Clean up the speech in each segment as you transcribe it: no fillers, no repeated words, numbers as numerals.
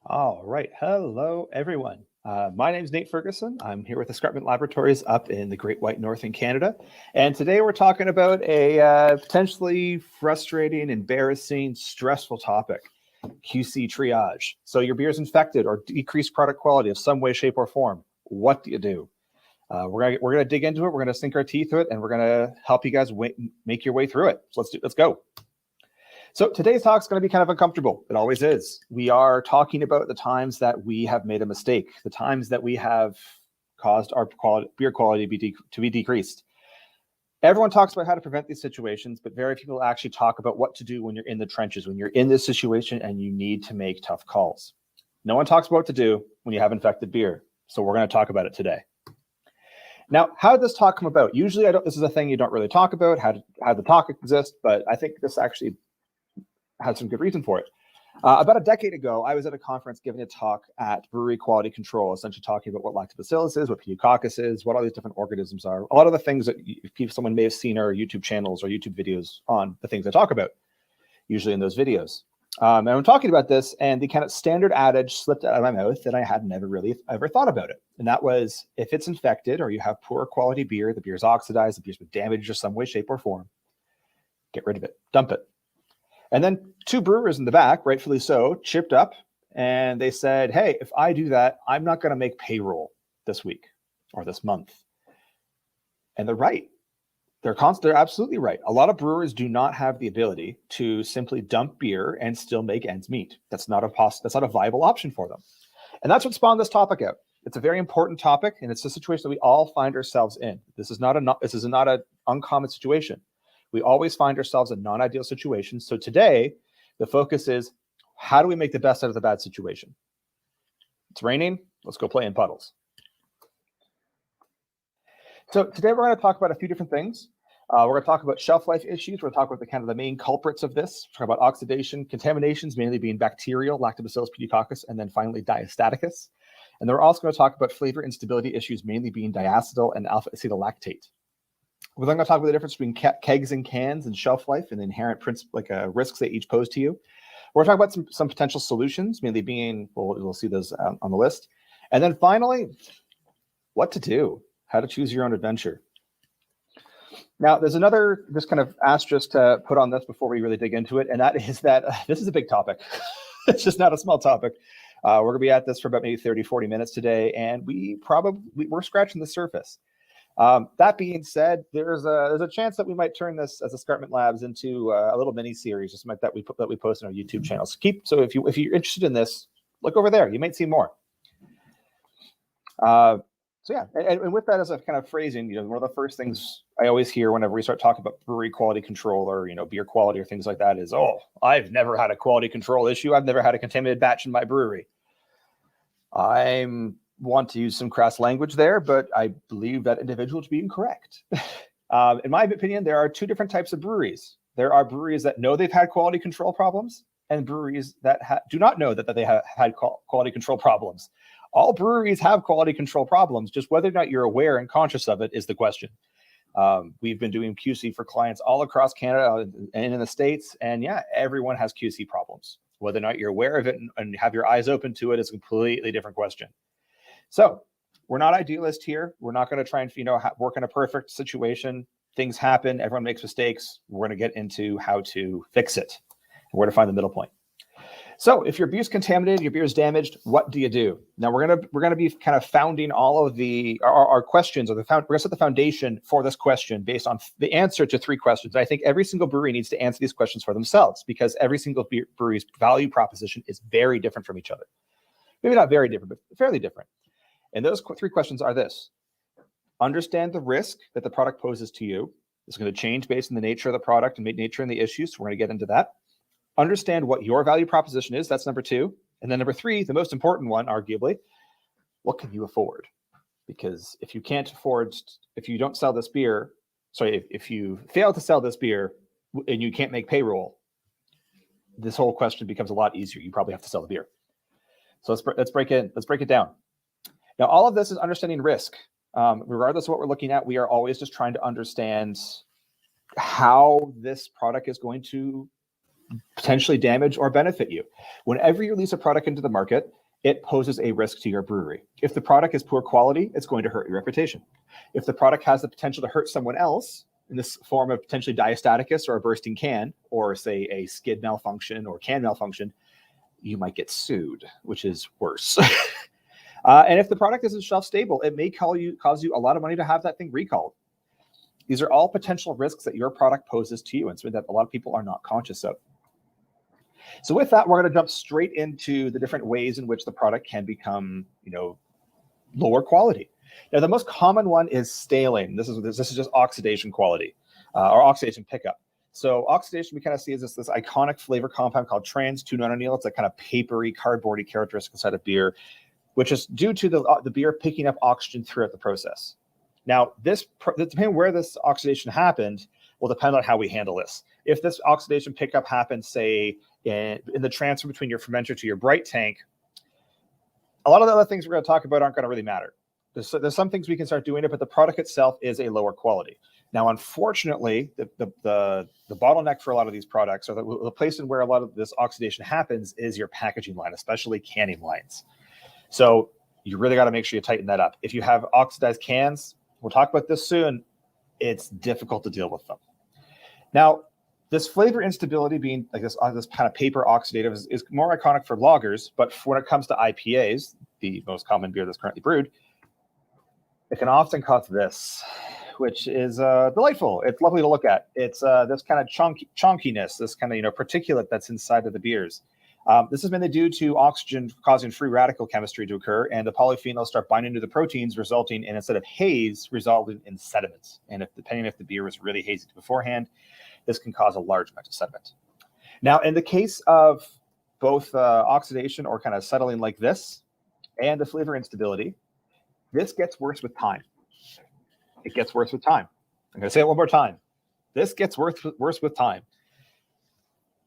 All right. Hello, everyone. My name is Nate Ferguson. I'm here with Escarpment Laboratories up in the Great White North in Canada. And today we're talking about a potentially frustrating, embarrassing, stressful topic, QC triage. So your beer is infected or decreased product quality of some way, shape, or form. What do you do? We're gonna dig into it. We're gonna sink our teeth to it, and we're gonna help you guys make your way through it. So let's go. So today's talk is going to be kind of uncomfortable. It always is. We are talking about the times that we have made a mistake, the times that we have caused our beer quality to be decreased. Everyone talks about how to prevent these situations, but very few people actually talk about what to do when you're in the trenches, when you're in this situation and you need to make tough calls. No one talks about what to do when you have infected beer. So we're going to talk about it today. Now, how did this talk come about? Usually, this is a thing you don't really talk about, how the talk exists, but I think this actually had some good reason for it. About a decade ago, I was at a conference giving a talk at Brewery Quality Control, essentially talking about what lactobacillus is, what pediococcus is, what all these different organisms are. A lot of the things that someone may have seen our YouTube channels or YouTube videos on the things I talk about, usually in those videos. And I'm talking about this, and the kind of standard adage slipped out of my mouth that I had never really ever thought about it. And that was, if it's infected or you have poor quality beer, the beer's oxidized, the beer's been damaged in some way, shape, or form, get rid of it, dump it. And then two brewers in the back, rightfully so, chipped up and they said, hey, if I do that, I'm not going to make payroll this week or this month. And they're right. They're absolutely right. A lot of brewers do not have the ability to simply dump beer and still make ends meet. That's not a viable option for them. And that's what spawned this topic out. It's a very important topic, and it's a situation that we all find ourselves in. This is not an uncommon situation. We always find ourselves in non-ideal situations. So today, the focus is, how do we make the best out of the bad situation? It's raining. Let's go play in puddles. So today we're going to talk about a few different things. We're going to talk about shelf life issues. We're going to talk about the main culprits of this. We're talk about oxidation, contaminations, mainly being bacterial, lactobacillus pediococcus, and then finally diastaticus. And then we're also going to talk about flavor instability issues, mainly being diacetyl and alpha-acetylactate. We're then going to talk about the difference between kegs and cans and shelf life and the inherent risks they each pose to you. We're talking about some potential solutions, mainly being, we'll see those on the list. And then finally, what to do, how to choose your own adventure. Now, there's another just kind of asterisk to put on this before we really dig into it, and that is that this is a big topic. It's just not a small topic. We're going to be at this for about maybe 30, 40 minutes today, and we're scratching the surface. That being said, there's a chance that we might turn this as Escarpment Labs into a little mini series, just like that we post on our YouTube channel. So if you're interested in this, look over there. You might see more. So yeah, and with that as a kind of phrasing, one of the first things I always hear whenever we start talking about brewery quality control or beer quality or things like that is, oh, I've never had a quality control issue. I've never had a contaminated batch in my brewery. I want to use some crass language there, but I believe that individual to be incorrect. In my opinion, there are two different types of breweries. There are breweries that know they've had quality control problems and breweries that do not know that they have had quality control problems. All breweries have quality control problems, just whether or not you're aware and conscious of it is the question. We've been doing QC for clients all across Canada and in the States, and yeah, everyone has QC problems. Whether or not you're aware of it and have your eyes open to it is a completely different question. So we're not idealists here. We're not going to try and work in a perfect situation. Things happen. Everyone makes mistakes. We're going to get into how to fix it and where to find the middle point. So if your beer's contaminated, your beer's damaged, what do you do? Now we're gonna be kind of founding all of our questions, or we're gonna set the foundation for this question based on the answer to three questions. I think every single brewery needs to answer these questions for themselves because every single brewery's value proposition is very different from each other. Maybe not very different, but fairly different. And those three questions are this: understand the risk that the product poses to you. It's going to change based on the nature of the product and nature and the issues. So we're going to get into that. Understand what your value proposition is. That's number two. And then number three, the most important one, arguably, what can you afford? Because if you don't sell this beer, if you fail to sell this beer and you can't make payroll, this whole question becomes a lot easier. You probably have to sell the beer. So let's break it down. Now, all of this is understanding risk. Regardless of what we're looking at, we are always just trying to understand how this product is going to potentially damage or benefit you. Whenever you release a product into the market, it poses a risk to your brewery. If the product is poor quality, it's going to hurt your reputation. If the product has the potential to hurt someone else in this form of potentially diastaticus or a bursting can, or say a skid malfunction or can malfunction, you might get sued, which is worse. And if the product isn't shelf stable, it may cause you a lot of money to have that thing recalled. These are all potential risks that your product poses to you, and something that a lot of people are not conscious of. So with that, we're going to jump straight into the different ways in which the product can become, lower quality. Now, the most common one is staling. This is just oxidation quality or oxidation pickup. So oxidation we kind of see as this iconic flavor compound called trans 2-nonenal. It's a kind of papery, cardboardy characteristic inside of beer, which is due to the beer picking up oxygen throughout the process. Now, depending on where this oxidation happened will depend on how we handle this. If this oxidation pickup happens, say, in the transfer between your fermenter to your bright tank, a lot of the other things we're going to talk about aren't going to really matter. There's some things we can start doing it, but the product itself is a lower quality. Now, unfortunately, the bottleneck for a lot of these products, or the place in where a lot of this oxidation happens, is your packaging line, especially canning lines. So you really got to make sure you tighten that up. If you have oxidized cans, we'll talk about this soon, it's difficult to deal with them. Now, this flavor instability being like this kind of paper oxidative is more iconic for lagers, but when it comes to IPAs, the most common beer that's currently brewed, it can often cause this, which is delightful. It's lovely to look at. It's this kind of chonkiness, this kind of particulate that's inside of the beers. This is mainly due to oxygen causing free radical chemistry to occur, and the polyphenols start binding to the proteins, resulting in, instead of haze, resulting in sediments. And depending if the beer was really hazy beforehand, this can cause a large amount of sediment. Now, in the case of both oxidation or kind of settling like this, and the flavor instability, this gets worse with time. It gets worse with time. I'm going to say it one more time. This gets worse with time.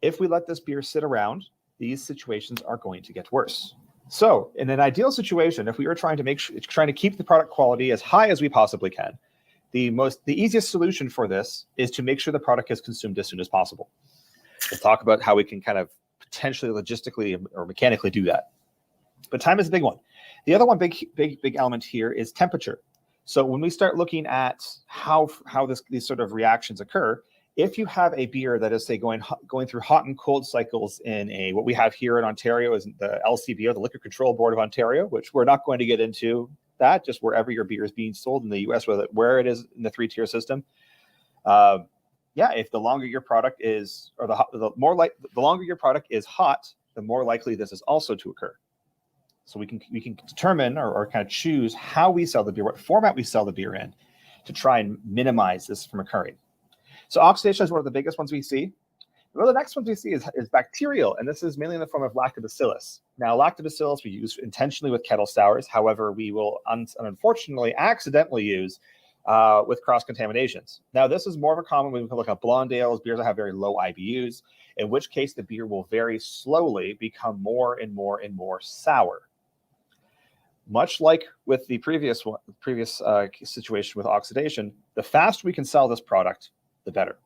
If we let this beer sit around, these situations are going to get worse. So in an ideal situation, if we were trying to keep the product quality as high as we possibly can, the easiest solution for this is to make sure the product is consumed as soon as possible. We'll talk about how we can kind of potentially logistically or mechanically do that. But time is a big one. The other one big element here is temperature. So when we start looking at how these sort of reactions occur, if you have a beer that is, say, going through hot and cold cycles in what we have here in Ontario is the LCBO, the Liquor Control Board of Ontario, which we're not going to get into that, just wherever your beer is being sold in the U.S., where it is in the 3-tier system. If the longer your product is, or the longer your product is hot, the more likely this is also to occur. So we can determine or kind of choose how we sell the beer, what format we sell the beer in, to try and minimize this from occurring. So oxidation is one of the biggest ones we see. Well, the next ones we see is bacterial, and this is mainly in the form of lactobacillus. Now, lactobacillus we use intentionally with kettle sours. However, we will unfortunately accidentally use with cross-contaminations. Now, this is more of a common when we look at blonde ales, beers that have very low IBUs, in which case the beer will very slowly become more and more and more sour. Much like with the previous situation with oxidation, the faster we can sell this product, the better.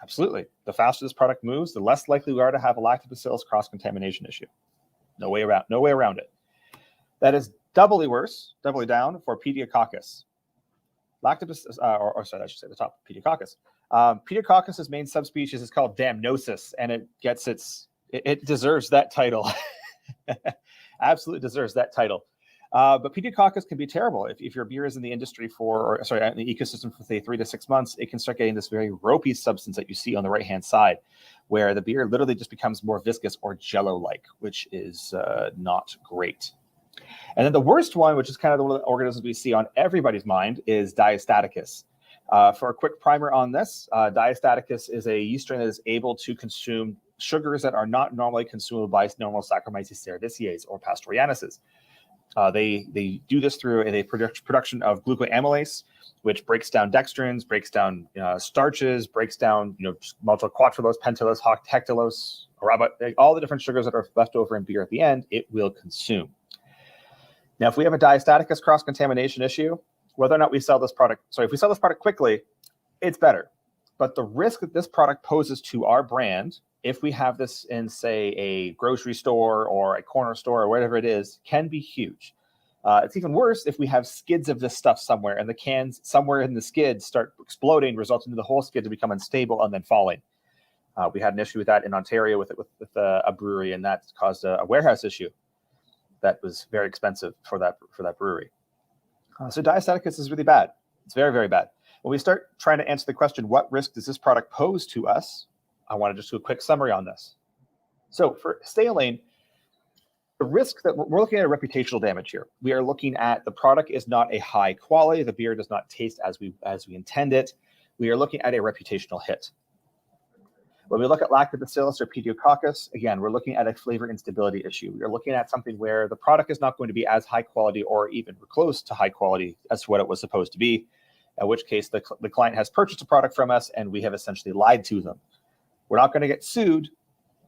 Absolutely. The faster this product moves, the less likely we are to have a lactobacillus cross-contamination issue. No way around it. That is doubly down for Pediococcus. Lactobacillus, I should say the top, Pediococcus. Pediococcus' main subspecies is called Damnosus, and it deserves that title. Absolutely deserves that title. But Pediococcus can be terrible. If your beer is in the industry in the ecosystem for, say, 3 to 6 months, it can start getting this very ropey substance that you see on the right-hand side, where the beer literally just becomes more viscous or jello-like, which is not great. And then the worst one, which is kind of one of the organisms we see on everybody's mind, is Diastaticus. For a quick primer on this, Diastaticus is a yeast strain that is able to consume sugars that are not normally consumable by normal Saccharomyces cerevisiae or Pastorianuses. They do this through a production of glucoamylase, which breaks down dextrins, breaks down starches, breaks down maltoquatrulose, pentulose, hectulose, all the different sugars that are left over in beer at the end, it will consume. Now, if we have a Diastaticus cross-contamination issue, whether or not we sell this product, if we sell this product quickly, it's better. But the risk that this product poses to our brand if we have this in, say, a grocery store or a corner store or whatever it is, can be huge. It's even worse if we have skids of this stuff somewhere and the cans somewhere in the skids start exploding, resulting in the whole skid to become unstable and then falling. We had an issue with that in Ontario with a brewery, and that caused a warehouse issue that was very expensive for that brewery. So diastaticus is really bad. It's very, very bad. When we start trying to answer the question, what risk does this product pose to us? I want to just do a quick summary on this. So for stalling, the risk that we're looking at a reputational damage here. We are looking at the product is not a high quality. The beer does not taste as we intend it. We are looking at a reputational hit. When we look at lactobacillus or pediococcus, again, we're looking at a flavor instability issue. We are looking at something where the product is not going to be as high quality or even close to high quality as to what it was supposed to be, in which case the client has purchased a product from us and we have essentially lied to them. We're not going to get sued,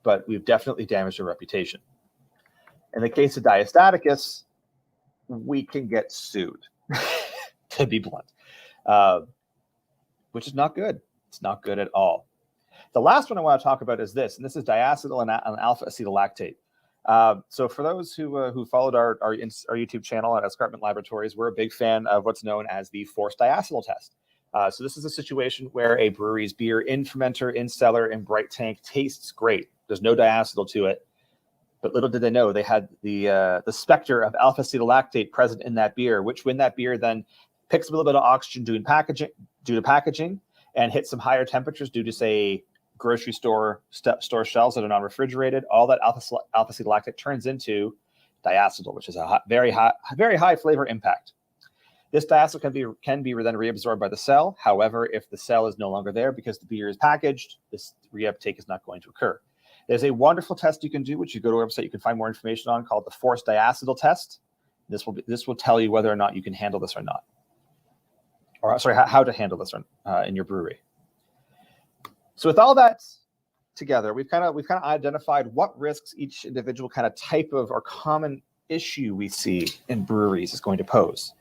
but we've definitely damaged their reputation. In the case of diastaticus, we can get sued, to be blunt, which is not good. It's not good at all. The last one I want to talk about is this, and this is diacetyl and alpha-acetolactate. So for those who followed our YouTube channel at Escarpment Laboratories, we're a big fan of what's known as the forced diacetyl test. So this is a situation where a brewery's beer in fermenter, in cellar, in bright tank tastes great. There's no diacetyl to it. But little did they know they had the specter of alpha-acetolactate present in that beer, which when that beer then picks up a little bit of oxygen due to packaging and hits some higher temperatures due to, say, grocery store shelves that are non-refrigerated, all that alpha-acetolactate turns into diacetyl, which is a very high flavor impact. This diacetyl can be then reabsorbed by the cell. However, if the cell is no longer there because the beer is packaged, this reuptake is not going to occur. There's a wonderful test you can do, which you go to our website, you can find more information on, called the forced diacetyl test. This will tell you whether or not you can handle this or not, or sorry, how to handle this in your brewery. So with all that together, we've kind of identified what risks each individual kind of type of or common issue we see in breweries is going to pose.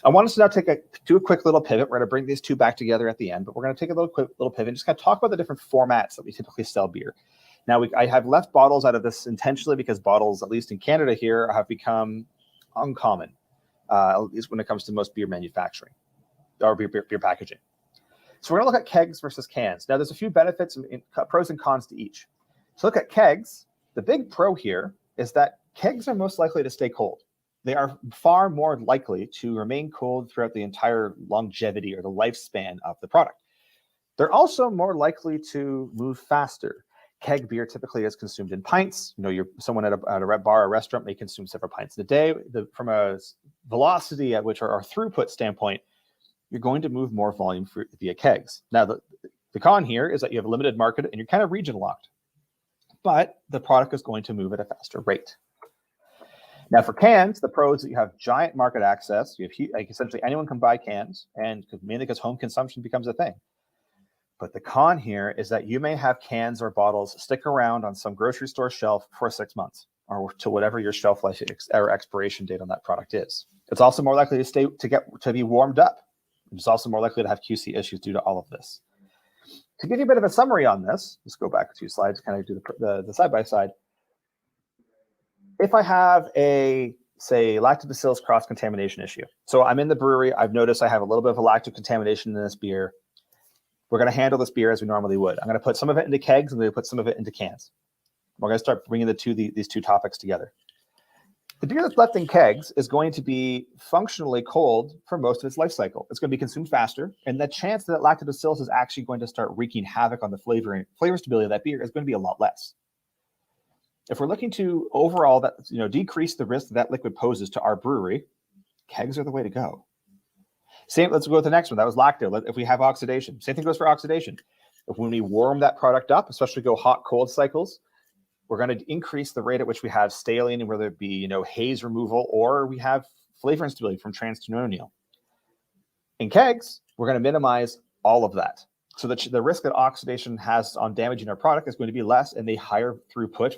I want us to now do a quick little pivot. We're going to bring these two back together at the end, but we're going to take a quick little pivot and just kind of talk about the different formats that we typically sell beer. Now, I have left bottles out of this intentionally because bottles, at least in Canada here, have become uncommon, at least when it comes to most beer manufacturing or beer packaging. So we're going to look at kegs versus cans. Now, there's a few benefits, and pros and cons to each. So look at kegs. The big pro here is that kegs are most likely to stay cold. They are far more likely to remain cold throughout the entire longevity or the lifespan of the product. They're also more likely to move faster. Keg beer typically is consumed in pints. Someone at a bar or restaurant may consume several pints in a day. From a velocity at which our throughput standpoint, you're going to move more volume via kegs. Now, the con here is that you have a limited market and you're kind of region locked, but the product is going to move at a faster rate. Now, for cans, the pro is that you have giant market access. You have essentially anyone can buy cans, and mainly because home consumption becomes a thing. But the con here is that you may have cans or bottles stick around on some grocery store shelf for 6 months or to whatever your shelf life or expiration date on that product is. It's also more likely to be warmed up. It's also more likely to have QC issues due to all of this. To give you a bit of a summary on this, let's go back 2 slides, kind of do the side-by-side. If I have say, lactobacillus cross-contamination issue. So I'm in the brewery. I've noticed I have a little bit of a lactic contamination in this beer. We're going to handle this beer as we normally would. I'm going to put some of it into kegs and I'm going to put some of it into cans. We're going to start bringing these two topics together. The beer that's left in kegs is going to be functionally cold for most of its life cycle. It's going to be consumed faster, and the chance that lactobacillus is actually going to start wreaking havoc on the flavor stability of that beer is going to be a lot less. If we're looking to overall decrease the risk that liquid poses to our brewery, kegs are the way to go. Let's go with the next one. That was lacto. If we have oxidation, same thing goes for oxidation. When we warm that product up, especially go hot-cold cycles, we're going to increase the rate at which we have staling, and whether it be haze removal or we have flavor instability from transternonial. In kegs, we're going to minimize all of that. So the risk that oxidation has on damaging our product is going to be less in the higher throughput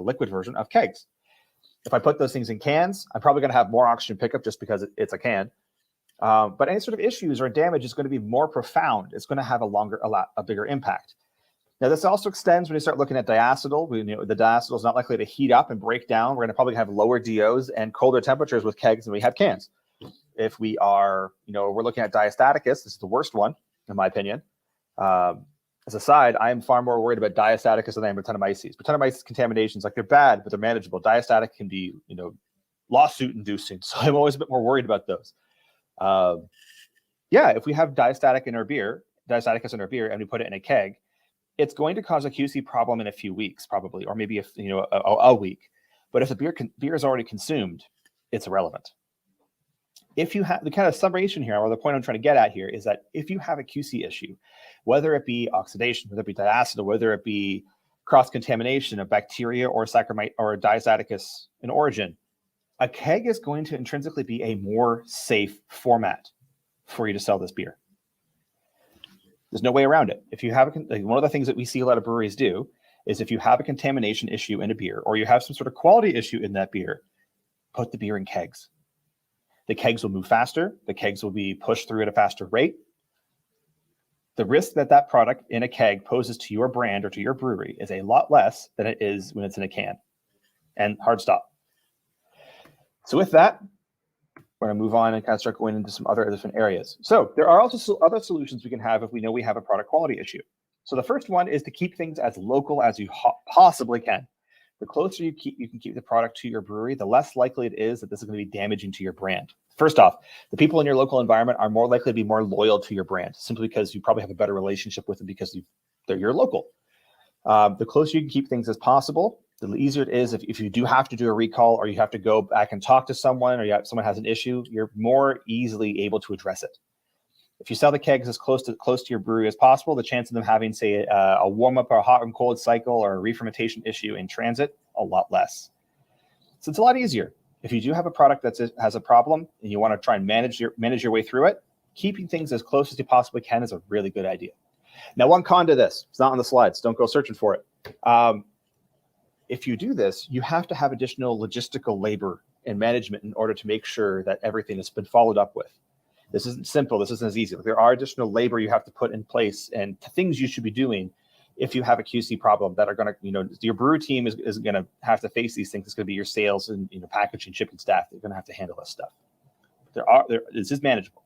liquid version of kegs. If I put those things in cans, I'm probably going to have more oxygen pickup just because it's a can. But any sort of issues or damage is going to be more profound. It's going to have a bigger impact. Now, this also extends when you start looking at diacetyl. The diacetyl is not likely to heat up and break down. We're going to probably have lower DOs and colder temperatures with kegs than we have cans. If we are, we're looking at diastaticus, this is the worst one, in my opinion. As a side, I am far more worried about diastaticus than I am Brettanomyces. Brettanomyces contaminations, they're bad, but they're manageable. Diastatic can be, lawsuit inducing. So I'm always a bit more worried about those. If we have diastaticus in our beer, and we put it in a keg, it's going to cause a QC problem in a few weeks, probably, or maybe a week. But if the beer is already consumed, it's irrelevant. If you have the kind of summation here, or the point I'm trying to get at here, is that if you have a QC issue, whether it be oxidation, whether it be diacetyl, whether it be cross-contamination of bacteria or Saccharomyces or diastaticus in origin, a keg is going to intrinsically be a more safe format for you to sell this beer. There's no way around it. If you have one of the things that we see a lot of breweries do is if you have a contamination issue in a beer, or you have some sort of quality issue in that beer, put the beer in kegs. The kegs will move faster. The kegs will be pushed through at a faster rate. The risk that product in a keg poses to your brand or to your brewery is a lot less than it is when it's in a can. And hard stop. So with that, we're going to move on and kind of start going into some other different areas. So there are also other solutions we can have if we know we have a product quality issue. So the first one is to keep things as local as you possibly can. The closer you can keep the product to your brewery, the less likely it is that this is going to be damaging to your brand. First off, the people in your local environment are more likely to be more loyal to your brand, simply because you probably have a better relationship with them because you're local. The closer you can keep things as possible, the easier it is if you do have to do a recall, or you have to go back and talk to someone, or someone has an issue, you're more easily able to address it. If you sell the kegs as close to your brewery as possible, the chance of them having, say, a warm-up or a hot and cold cycle or a re-fermentation issue in transit, a lot less. So it's a lot easier. If you do have a product that has a problem and you want to try and manage your way through it, keeping things as close as you possibly can is a really good idea. Now, one con to this, it's not on the slides. Don't go searching for it. If you do this, you have to have additional logistical labor and management in order to make sure that everything has been followed up with. This isn't simple. This isn't as easy. There are additional labor you have to put in place and things you should be doing if you have a QC problem that are going to, your brewer team is going to have to face these things. It's going to be your sales and packaging, shipping staff. They're going to have to handle this stuff. This is manageable.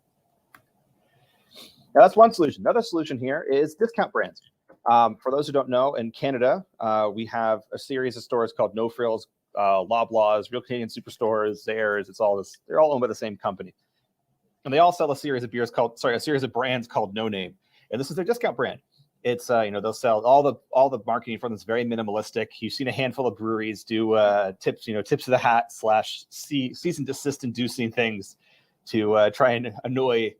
Now, that's one solution. Another solution here is discount brands. For those who don't know, in Canada, we have a series of stores called No Frills, Loblaws, Real Canadian Superstores, Zehrs. They're all owned by the same company. And they all sell a series of brands called No Name. And this is their discount brand. It's, they'll sell all the marketing from this very minimalistic. You've seen a handful of breweries do tips of the hat / cease and desist inducing things to try and annoy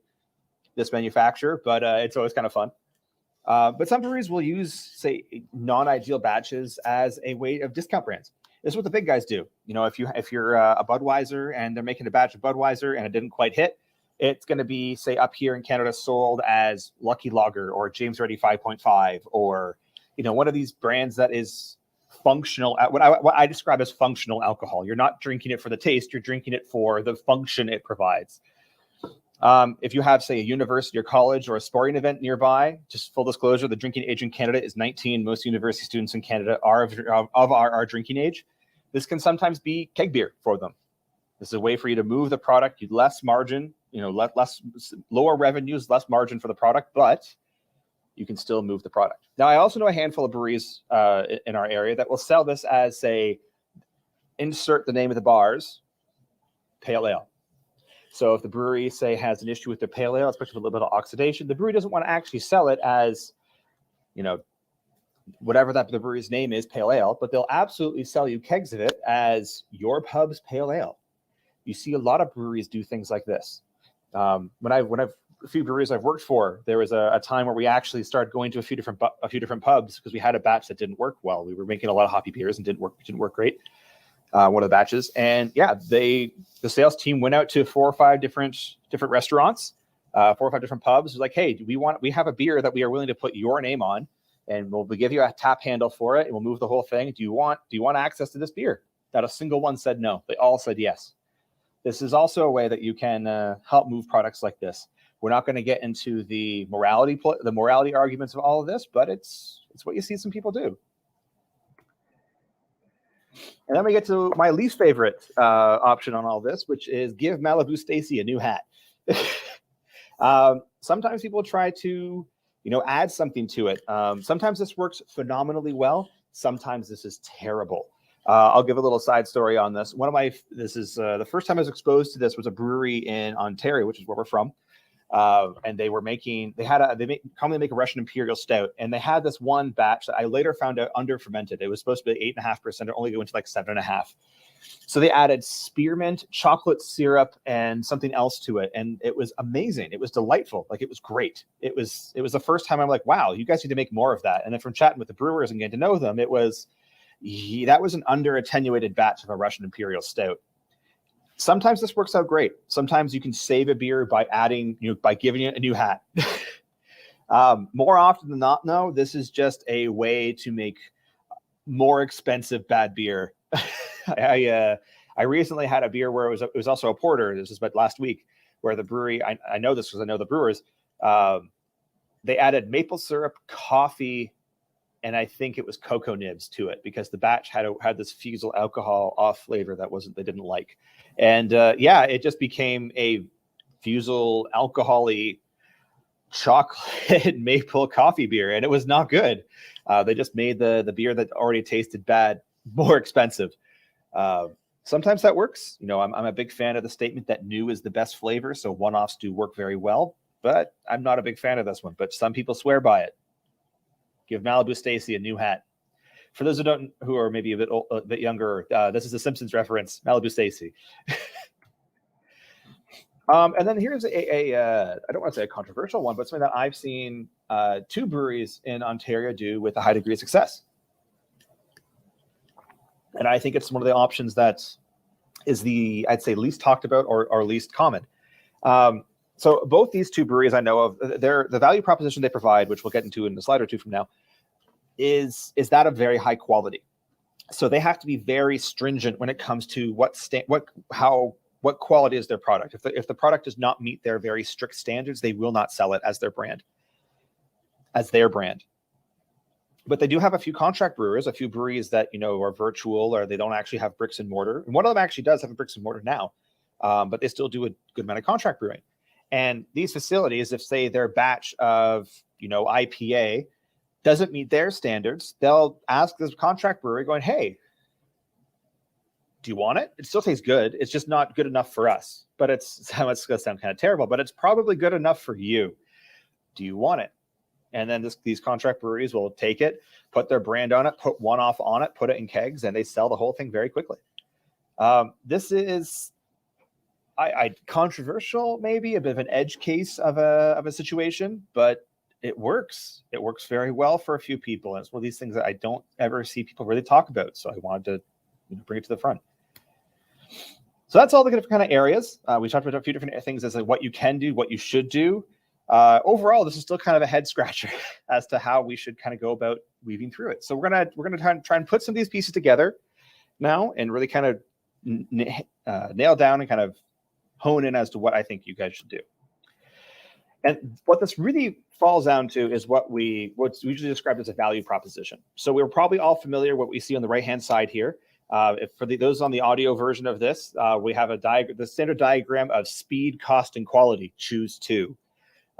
this manufacturer, but it's always kind of fun. But some breweries will use, say, non-ideal batches as a way of discount brands. This is what the big guys do. If you're a Budweiser and they're making a batch of Budweiser and it didn't quite hit, it's going to be, say, up here in Canada sold as Lucky Lager or James Ready 5.5 or, one of these brands that is functional, what I describe as functional alcohol. You're not drinking it for the taste. You're drinking it for the function it provides. If you have, say, a university or college or a sporting event nearby, just full disclosure, the drinking age in Canada is 19. Most university students in Canada are of our drinking age. This can sometimes be keg beer for them. This is a way for you to move the product, less margin, lower revenues, less margin for the product, but you can still move the product. Now, I also know a handful of breweries in our area that will sell this as, say, insert the name of the bars, pale ale. So if the brewery, say, has an issue with their pale ale, especially with a little bit of oxidation, the brewery doesn't want to actually sell it as, whatever that the brewery's name is, pale ale, but they'll absolutely sell you kegs of it as your pub's pale ale. You see a lot of breweries do things like this. When I've a few breweries I've worked for, there was a time where we actually started going to a few different pubs because we had a batch that didn't work well. We were making a lot of hoppy beers and didn't work great. One of the batches, and the sales team went out to 4 or 5 different restaurants, 4 or 5 different pubs. It was like, hey, we have a beer that we are willing to put your name on, and we'll give you a tap handle for it, and we'll move the whole thing. Do you want access to this beer? Not a single one said no. They all said yes. This is also a way that you can help move products like this. We're not going to get into the morality arguments of all of this, but it's It's what you see some people do. And then we get to my least favorite option on all this, which is give Malibu Stacy a new hat. Sometimes people try to, add something to it. Sometimes this works phenomenally well. Sometimes this is terrible. I'll give a little side story on this. The first time I was exposed to this was a brewery in Ontario, which is where we're from. And they commonly make a Russian Imperial Stout, and they had this one batch that I later found out under fermented. It was supposed to be 8.5%, it only went to like 7.5%. So they added spearmint, chocolate syrup, and something else to it, and it was amazing. It was delightful. Like, it was great. It was the first time I'm like, wow, you guys need to make more of that. And then from chatting with the brewers and getting to know them, that was an under attenuated batch of a Russian Imperial Stout. Sometimes this works out great. Sometimes you can save a beer by giving it a new hat. More often than not, no, this is just a way to make more expensive bad beer. I recently had a beer where it was also a porter. This was about last week, where the brewery, I know this because I know the brewers, they added maple syrup, coffee, and I think it was cocoa nibs to it, because the batch had this fusel alcohol off flavor they didn't like. And it just became a fusel alcohol-y chocolate maple coffee beer, and it was not good. They just made the beer that already tasted bad more expensive. Sometimes that works. I'm a big fan of the statement that new is the best flavor, so one-offs do work very well, but I'm not a big fan of this one, but some people swear by it. Give Malibu Stacy a new hat. For those who are maybe a bit younger, this is a Simpsons reference, Malibu Stacy. And then here's I don't want to say a controversial one, but something that I've seen two breweries in Ontario do with a high degree of success. And I think it's one of the options that is I'd say least talked about or least common. So both these two breweries I know of, the value proposition they provide, which we'll get into in a slide or two from now, is that of very high quality. So they have to be very stringent when it comes to what quality is their product. If the product does not meet their very strict standards, they will not sell it as their brand. But they do have a few contract brewers, a few breweries that are virtual, or they don't actually have bricks and mortar. And one of them actually does have a bricks and mortar now, but they still do a good amount of contract brewing. And these facilities, if say their batch of IPA doesn't meet their standards, they'll ask this contract brewery going, hey, do you want it? It still tastes good. It's just not good enough for us. But it's going to sound kind of terrible, but it's probably good enough for you. Do you want it? And then these contract breweries will take it, put their brand on it, put one off on it, put it in kegs, and they sell the whole thing very quickly. This is controversial, maybe a bit of an edge case of a situation, but it works. It works very well for a few people. And it's one of these things that I don't ever see people really talk about. So I wanted to bring it to the front. So that's all the different kind of areas. We talked about a few different things as like what you can do, what you should do. Overall, this is still kind of a head scratcher as to how we should kind of go about weaving through it. So we're gonna try and put some of these pieces together now and really kind of nail down and kind of hone in as to what I think you guys should do. And what this really falls down to is what's usually described as a value proposition. So we're probably all familiar what we see on the right-hand side here. For those on the audio version of this, we have the standard diagram of speed, cost, and quality. Choose two.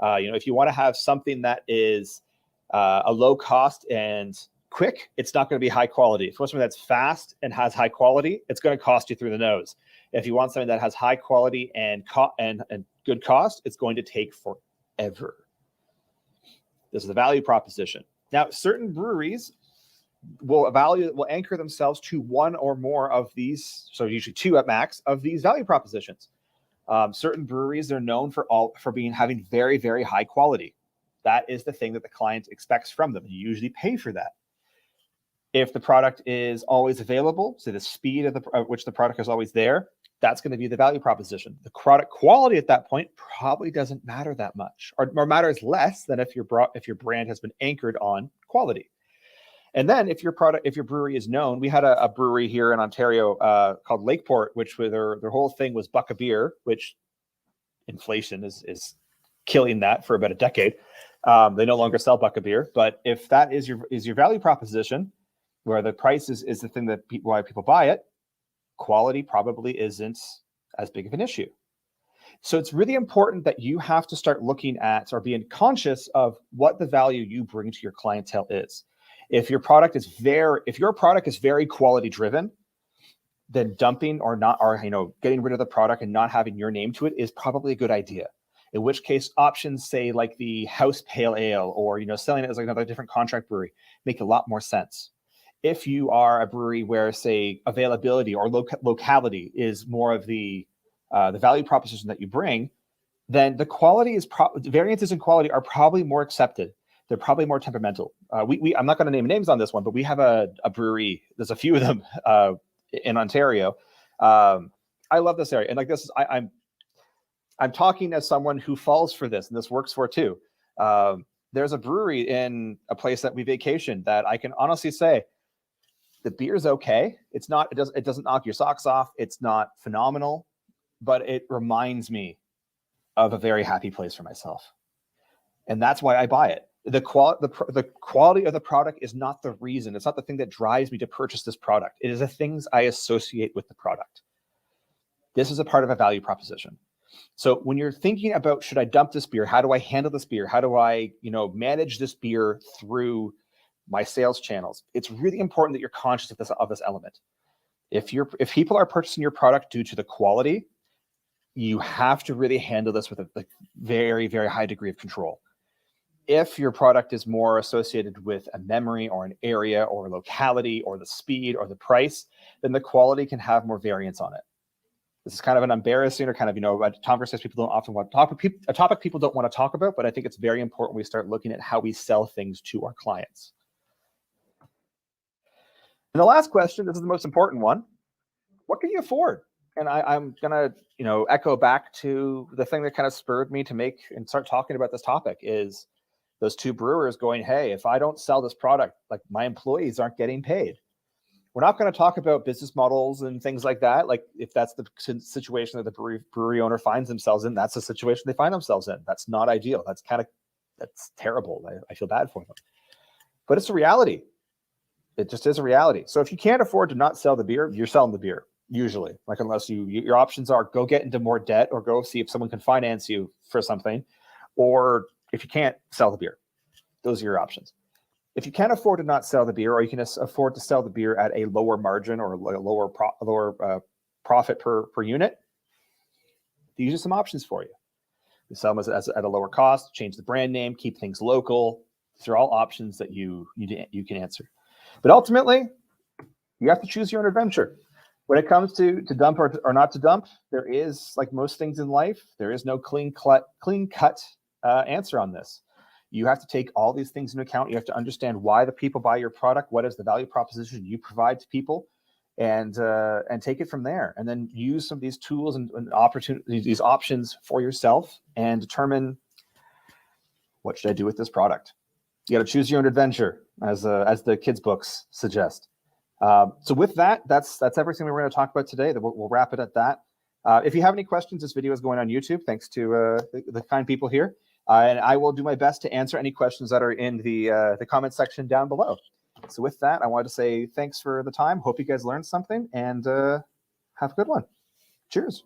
If you want to have something that is a low cost and quick, it's not going to be high quality. If you want something that's fast and has high quality, it's going to cost you through the nose. If you want something that has high quality and good cost, it's going to take forever. This is the value proposition. Now, certain breweries will anchor themselves to one or more of these, so usually two at max, of these value propositions. Certain breweries are known for having very, very high quality. That is the thing that the client expects from them. You usually pay for that. If the product is always available, so the speed of which the product is always there, that's going to be the value proposition. The product quality at that point probably doesn't matter that much, or matters less than if your brand has been anchored on quality. And then if your brewery is known, we had a brewery here in Ontario called Lakeport, which their whole thing was buck a beer, which inflation is killing that for about a decade. They no longer sell Buck a beer, but if that is your value proposition, where the price is the thing that why people buy it, quality probably isn't as big of an issue. So it's really important that you have to start looking at or being conscious of what the value you bring to your clientele is. If your product is very quality driven, then dumping or getting rid of the product and not having your name to it is probably a good idea. In which case, options say like the house pale ale or selling it as like another different contract brewery make a lot more sense. If you are a brewery where, say, availability or locality is more of the value proposition that you bring, then the quality variances in quality are probably more accepted. They're probably more temperamental. I'm not going to name names on this one, but we have a brewery. There's a few of them in Ontario. I love this area, and like this, I'm talking as someone who falls for this, and this works for too. There's a brewery in a place that we vacation that I can honestly say the beer's okay. It doesn't knock your socks off. It's not phenomenal, but it reminds me of a very happy place for myself, and that's why I buy it. The quality of the product is not the reason. It's not the thing that drives me to purchase this product. It is the things I associate with the product. This is a part of a value proposition. So when you're thinking about, should I dump this beer? How do I handle this beer? How do I, manage this beer through my sales channels? It's really important that you're conscious of this element. If people are purchasing your product due to the quality, you have to really handle this with a very, very high degree of control. If your product is more associated with a memory or an area or a locality or the speed or the price, then the quality can have more variance on it. This is kind of an embarrassing or kind of, a conversation people don't often want to talk about, a topic people don't want to talk about, but I think it's very important we start looking at how we sell things to our clients. And the last question, this is the most important one. What can you afford? And I'm going to, echo back to the thing that kind of spurred me to make and start talking about this topic is those two brewers going, hey, if I don't sell this product, like my employees aren't getting paid. We're not going to talk about business models and things like that. Like if that's the situation that the brewery owner finds themselves in, that's the situation they find themselves in. That's not ideal. That's terrible. I feel bad for them. But it's a reality. It just is a reality. So if you can't afford to not sell the beer, you're selling the beer, usually. Like unless your options are go get into more debt or go see if someone can finance you for something. Or if you can't sell the beer, those are your options. If you can't afford to not sell the beer, or you can afford to sell the beer at a lower margin or a lower profit per unit, these are some options for you. You sell them as at a lower cost, change the brand name, keep things local. These are all options that you can answer. But ultimately, you have to choose your own adventure. When it comes to dump or not to dump, there is, like most things in life, there is no clean cut answer on this. You have to take all these things into account. You have to understand why the people buy your product. What is the value proposition you provide to people, and take it from there. And then use some of these tools and opportunities, these options for yourself, and determine what should I do with this product. You got to choose your own adventure, as the kids' books suggest. So with that, that's everything we're going to talk about today. We'll wrap it at that. If you have any questions, this video is going on YouTube. Thanks to the kind people here. And I will do my best to answer any questions that are in the comment section down below. So with that, I wanted to say thanks for the time. Hope you guys learned something, and have a good one. Cheers.